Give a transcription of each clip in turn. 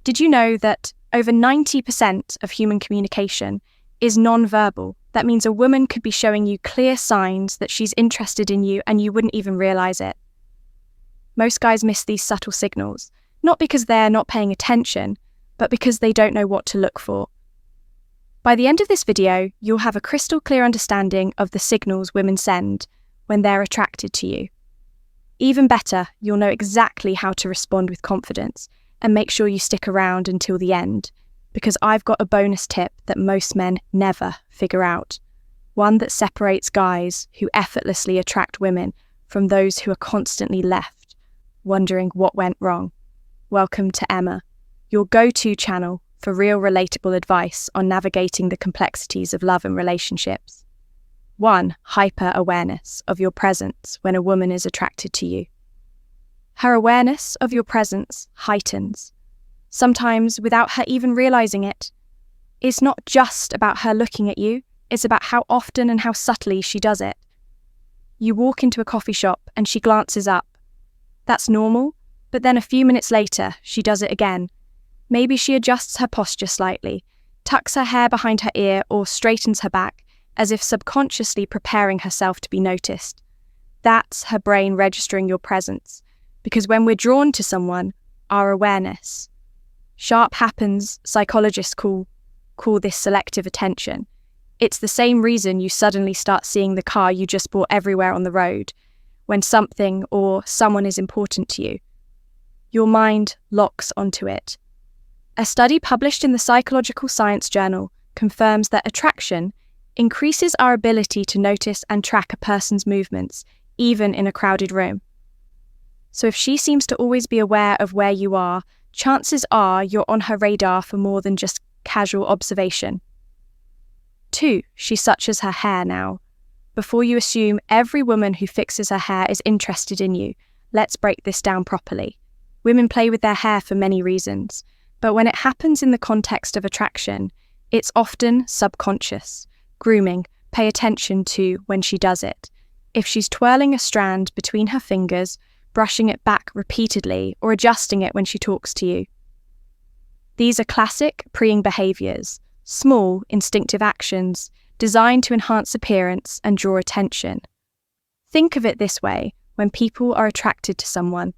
Did you know that over 90% of human communication is nonverbal? That means a woman could be showing you clear signs that she's interested in you and you wouldn't even realize it. Most guys miss these subtle signals, not because they're not paying attention, but because they don't know what to look for. By the end of this video, you'll have a crystal clear understanding of the signals women send when they're attracted to you. Even better, you'll know exactly how to respond with confidence and make sure you stick around until the end, because I've got a bonus tip that most men never figure out. One that separates guys who effortlessly attract women from those who are constantly left, wondering what went wrong. Welcome to Emma, your go-to channel for real relatable advice on navigating the complexities of love and relationships. 1. Hyper-awareness of your presence when a woman is attracted to you. Her awareness of your presence heightens, sometimes without her even realizing it. It's not just about her looking at you, it's about how often and how subtly she does it. You walk into a coffee shop and she glances up. That's normal, but then a few minutes later, she does it again. Maybe she adjusts her posture slightly, tucks her hair behind her ear or straightens her back, as if subconsciously preparing herself to be noticed. That's her brain registering your presence, because when we're drawn to someone, our awareness. Sharp happens, psychologists call this selective attention. It's the same reason you suddenly start seeing the car you just bought everywhere on the road, when something or someone is important to you. Your mind locks onto it. A study published in the Psychological Science Journal confirms that attraction increases our ability to notice and track a person's movements, even in a crowded room. So if she seems to always be aware of where you are, chances are you're on her radar for more than just casual observation. 2. She suches her hair now. Before you assume every woman who fixes her hair is interested in you, let's break this down properly. Women play with their hair for many reasons, but when it happens in the context of attraction, it's often subconscious. Grooming, pay attention to when she does it. If she's twirling a strand between her fingers, brushing it back repeatedly, or adjusting it when she talks to you. These are classic preying behaviours, small, instinctive actions designed to enhance appearance and draw attention. Think of it this way: when people are attracted to someone,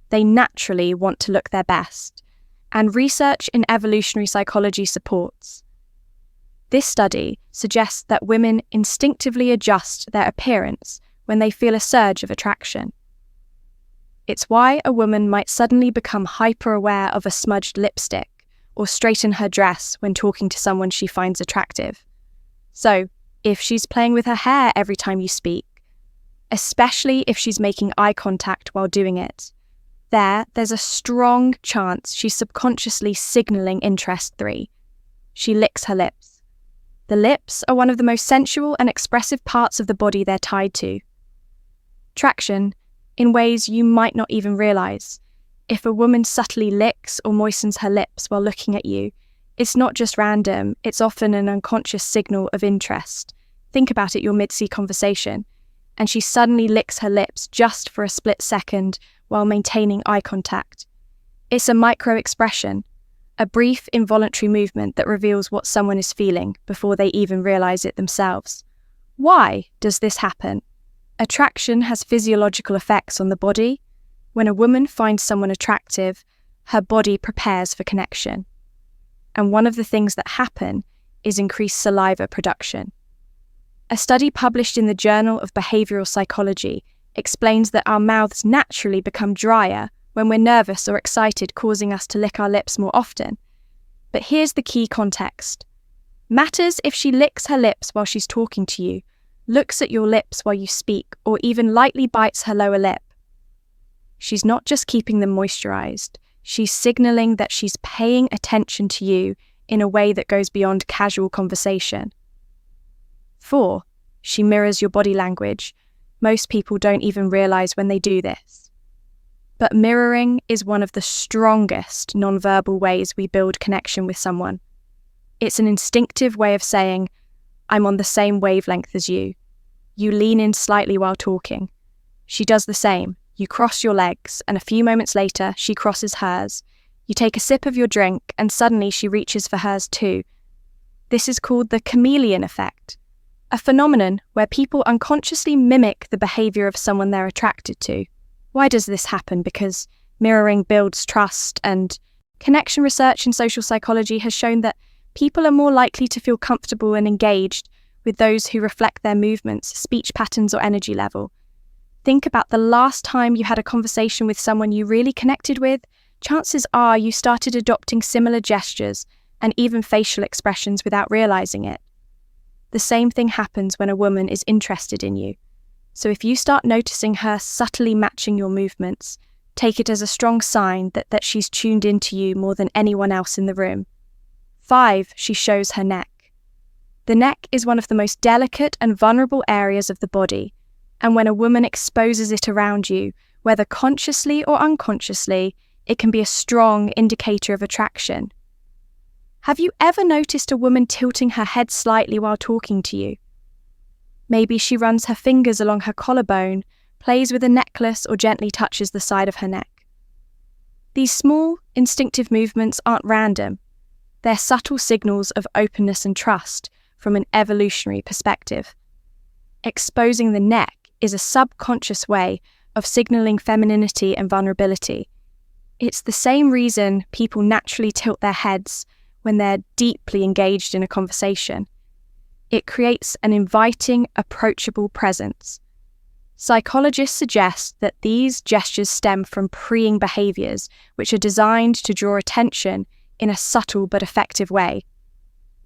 they naturally want to look their best, and research in evolutionary psychology supports. This study suggests that women instinctively adjust their appearance when they feel a surge of attraction. It's why a woman might suddenly become hyper-aware of a smudged lipstick or straighten her dress when talking to someone she finds attractive. So, if she's playing with her hair every time you speak, especially if she's making eye contact while doing it, there's a strong chance she's subconsciously signaling interest. 3. She licks her lips. The lips are one of the most sensual and expressive parts of the body they're tied to. Traction, in ways you might not even realize. If a woman subtly licks or moistens her lips while looking at you, it's not just random, it's often an unconscious signal of interest. Think about it, you're mid-sea conversation, and she suddenly licks her lips just for a split second while maintaining eye contact. It's a micro-expression, a brief involuntary movement that reveals what someone is feeling before they even realize it themselves. Why does this happen? Attraction has physiological effects on the body. When a woman finds someone attractive, her body prepares for connection. And one of the things that happen is increased saliva production. A study published in the Journal of Behavioral Psychology explains that our mouths naturally become drier when we're nervous or excited, causing us to lick our lips more often. But here's the key context. Matters if she licks her lips while she's talking to you, looks at your lips while you speak, or even lightly bites her lower lip. She's not just keeping them moisturized, she's signaling that she's paying attention to you in a way that goes beyond casual conversation. 4. She mirrors your body language. Most people don't even realize when they do this. But mirroring is one of the strongest nonverbal ways we build connection with someone. It's an instinctive way of saying, I'm on the same wavelength as you. You lean in slightly while talking. She does the same. You cross your legs, and a few moments later, she crosses hers. You take a sip of your drink and suddenly she reaches for hers too. This is called the chameleon effect, a phenomenon where people unconsciously mimic the behavior of someone they're attracted to. Why does this happen? Because mirroring builds trust, and connection research in social psychology has shown that people are more likely to feel comfortable and engaged with those who reflect their movements, speech patterns, or energy level. Think about the last time you had a conversation with someone you really connected with. Chances are you started adopting similar gestures and even facial expressions without realizing it. The same thing happens when a woman is interested in you. So if you start noticing her subtly matching your movements, take it as a strong sign that she's tuned into you more than anyone else in the room. 5, she shows her neck. The neck is one of the most delicate and vulnerable areas of the body, and when a woman exposes it around you, whether consciously or unconsciously, it can be a strong indicator of attraction. Have you ever noticed a woman tilting her head slightly while talking to you? Maybe she runs her fingers along her collarbone, plays with a necklace, or gently touches the side of her neck. These small, instinctive movements aren't random. They're subtle signals of openness and trust from an evolutionary perspective. Exposing the neck is a subconscious way of signaling femininity and vulnerability. It's the same reason people naturally tilt their heads when they're deeply engaged in a conversation. It creates an inviting, approachable presence. Psychologists suggest that these gestures stem from preying behaviors, which are designed to draw attention in a subtle but effective way.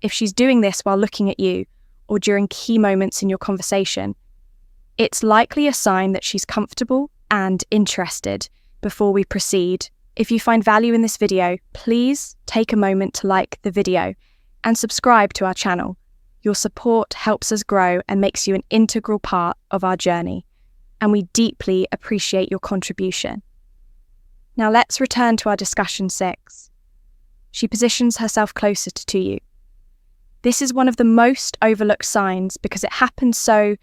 If she's doing this while looking at you or during key moments in your conversation, it's likely a sign that she's comfortable and interested. Before we proceed, if you find value in this video, please take a moment to like the video and subscribe to our channel. Your support helps us grow and makes you an integral part of our journey, and we deeply appreciate your contribution. Now let's return to our discussion 6. She positions herself closer to you. This is one of the most overlooked signs because it happens so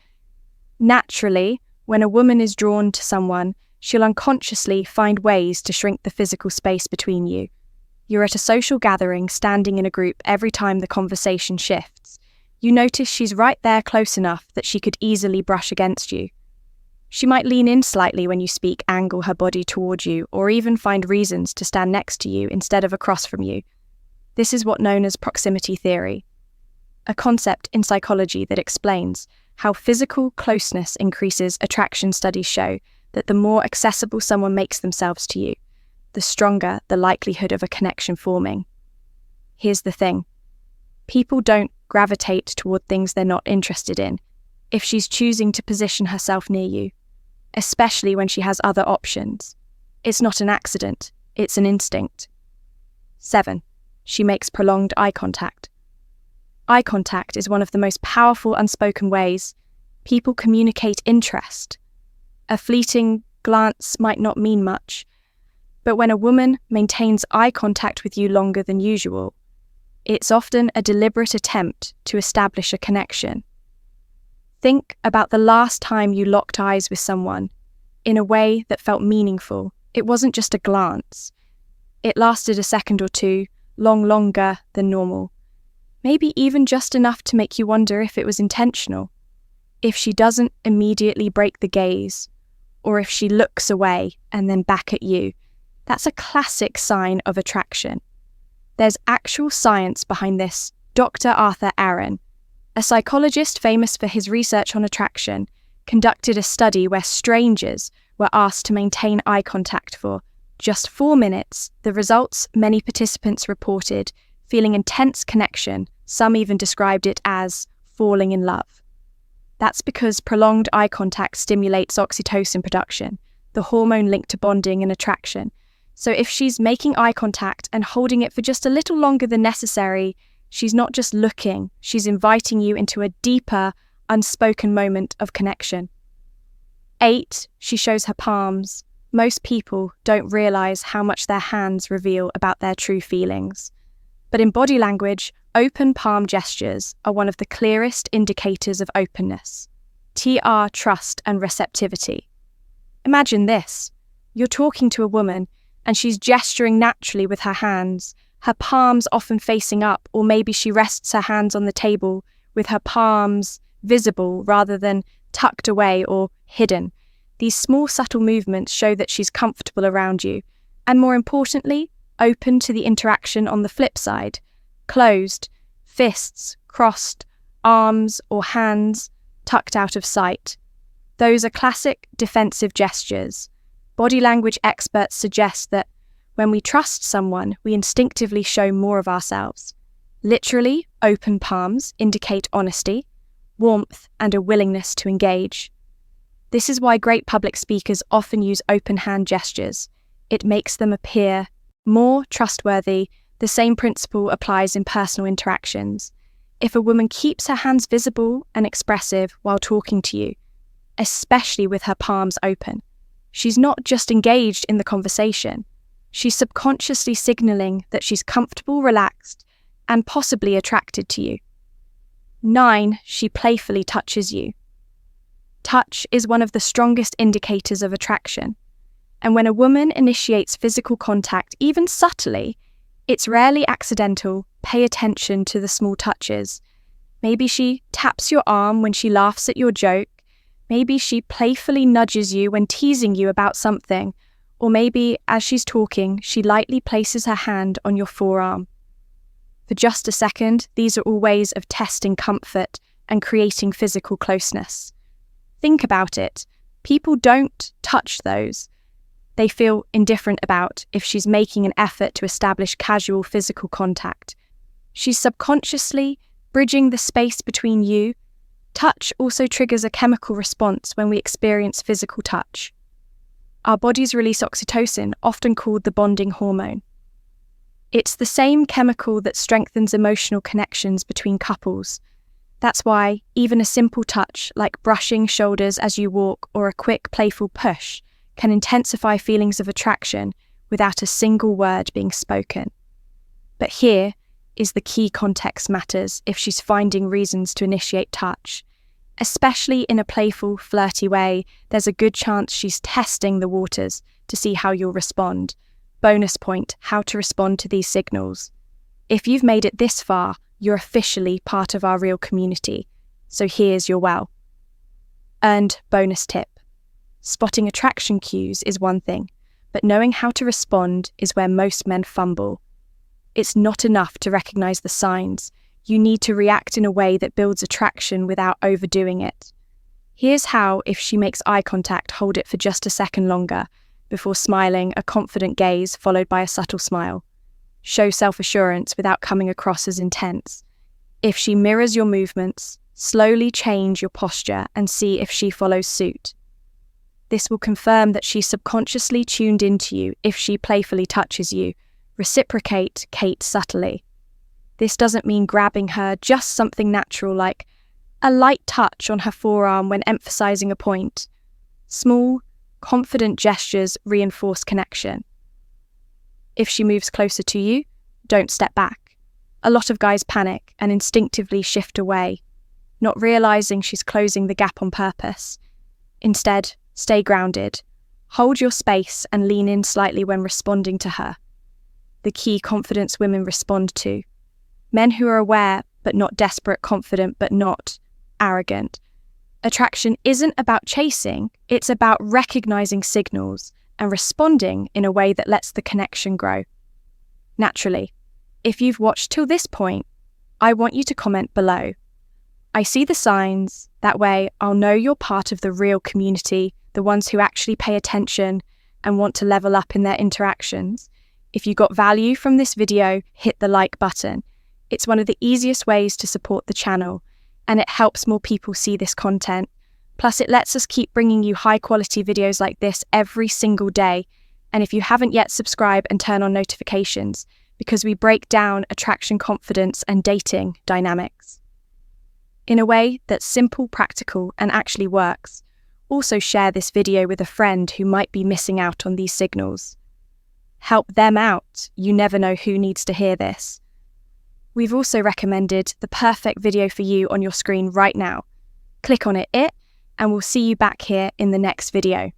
naturally. When a woman is drawn to someone, she'll unconsciously find ways to shrink the physical space between you. You're at a social gathering, standing in a group. Every time the conversation shifts, you notice she's right there close enough that she could easily brush against you. She might lean in slightly when you speak, angle her body toward you, or even find reasons to stand next to you instead of across from you. This is what's known as proximity theory, a concept in psychology that explains how physical closeness increases attraction. Studies show that the more accessible someone makes themselves to you, the stronger the likelihood of a connection forming. Here's the thing. People don't gravitate toward things they're not interested in if she's choosing to position herself near you, especially when she has other options. It's not an accident, it's an instinct. 7. She makes prolonged eye contact. Eye contact is one of the most powerful unspoken ways people communicate interest. A fleeting glance might not mean much, but when a woman maintains eye contact with you longer than usual, it's often a deliberate attempt to establish a connection. Think about the last time you locked eyes with someone in a way that felt meaningful. It wasn't just a glance. It lasted a second or two, longer than normal. Maybe even just enough to make you wonder if it was intentional. If she doesn't immediately break the gaze, or if she looks away and then back at you, that's a classic sign of attraction. There's actual science behind this. Dr. Arthur Aaron, a psychologist famous for his research on attraction, conducted a study where strangers were asked to maintain eye contact for just 4 minutes. The results: many participants reported feeling intense connection. Some even described it as falling in love. That's because prolonged eye contact stimulates oxytocin production, the hormone linked to bonding and attraction. So if she's making eye contact and holding it for just a little longer than necessary, she's not just looking, she's inviting you into a deeper, unspoken moment of connection. 8. She shows her palms. Most people don't realize how much their hands reveal about their true feelings. But in body language, open palm gestures are one of the clearest indicators of openness. Trust and receptivity. Imagine this. You're talking to a woman, and she's gesturing naturally with her hands, her palms often facing up, or maybe she rests her hands on the table with her palms visible rather than tucked away or hidden. These small, subtle movements show that she's comfortable around you, and more importantly, open to the interaction on the flip side. Closed, fists crossed, arms or hands tucked out of sight. Those are classic defensive gestures. Body language experts suggest that when we trust someone, we instinctively show more of ourselves. Literally, open palms indicate honesty, warmth, and a willingness to engage. This is why great public speakers often use open hand gestures. It makes them appear more trustworthy. The same principle applies in personal interactions. If a woman keeps her hands visible and expressive while talking to you, especially with her palms open, she's not just engaged in the conversation, she's subconsciously signaling that she's comfortable, relaxed, and possibly attracted to you. 9, she playfully touches you. Touch is one of the strongest indicators of attraction, and when a woman initiates physical contact, even subtly, it's rarely accidental. Pay attention to the small touches. Maybe she taps your arm when she laughs at your joke. Maybe she playfully nudges you when teasing you about something. Or maybe, as she's talking, she lightly places her hand on your forearm. For just a second, these are all ways of testing comfort and creating physical closeness. Think about it. People don't touch those. They feel indifferent about if she's making an effort to establish casual physical contact. She's subconsciously bridging the space between you. Touch also triggers a chemical response when we experience physical touch. Our bodies release oxytocin, often called the bonding hormone. It's the same chemical that strengthens emotional connections between couples. That's why even a simple touch, like brushing shoulders as you walk or a quick, playful push, can intensify feelings of attraction without a single word being spoken. But here is the key: context matters if she's finding reasons to initiate touch. Especially in a playful, flirty way, there's a good chance she's testing the waters to see how you'll respond. Bonus point: how to respond to these signals. If you've made it this far, you're officially part of our real community. So here's your earned bonus tip. Spotting attraction cues is one thing, but knowing how to respond is where most men fumble. It's not enough to recognize the signs. You need to react in a way that builds attraction without overdoing it. Here's how: if she makes eye contact, hold it for just a second longer before smiling, a confident gaze followed by a subtle smile. Show self-assurance without coming across as intense. If she mirrors your movements, slowly change your posture and see if she follows suit. This will confirm that she's subconsciously tuned into you. If she playfully touches you, reciprocate subtly. This doesn't mean grabbing her, just something natural like a light touch on her forearm when emphasizing a point. Small, confident gestures reinforce connection. If she moves closer to you, don't step back. A lot of guys panic and instinctively shift away, not realizing she's closing the gap on purpose. Instead, stay grounded. Hold your space and lean in slightly when responding to her. The key confidence women respond to. Men who are aware but not desperate, confident but not arrogant. Attraction isn't about chasing, it's about recognizing signals and responding in a way that lets the connection grow. Naturally, if you've watched till this point, I want you to comment below. I see the signs, that way I'll know you're part of the real community, the ones who actually pay attention and want to level up in their interactions. If you got value from this video, hit the like button. It's one of the easiest ways to support the channel, and it helps more people see this content. Plus, it lets us keep bringing you high-quality videos like this every single day. And if you haven't yet, subscribe and turn on notifications, because we break down attraction, confidence, and dating dynamics in a way that's simple, practical, and actually works. Also share this video with a friend who might be missing out on these signals. Help them out. You never know who needs to hear this. We've also recommended the perfect video for you on your screen right now. Click on it, and we'll see you back here in the next video.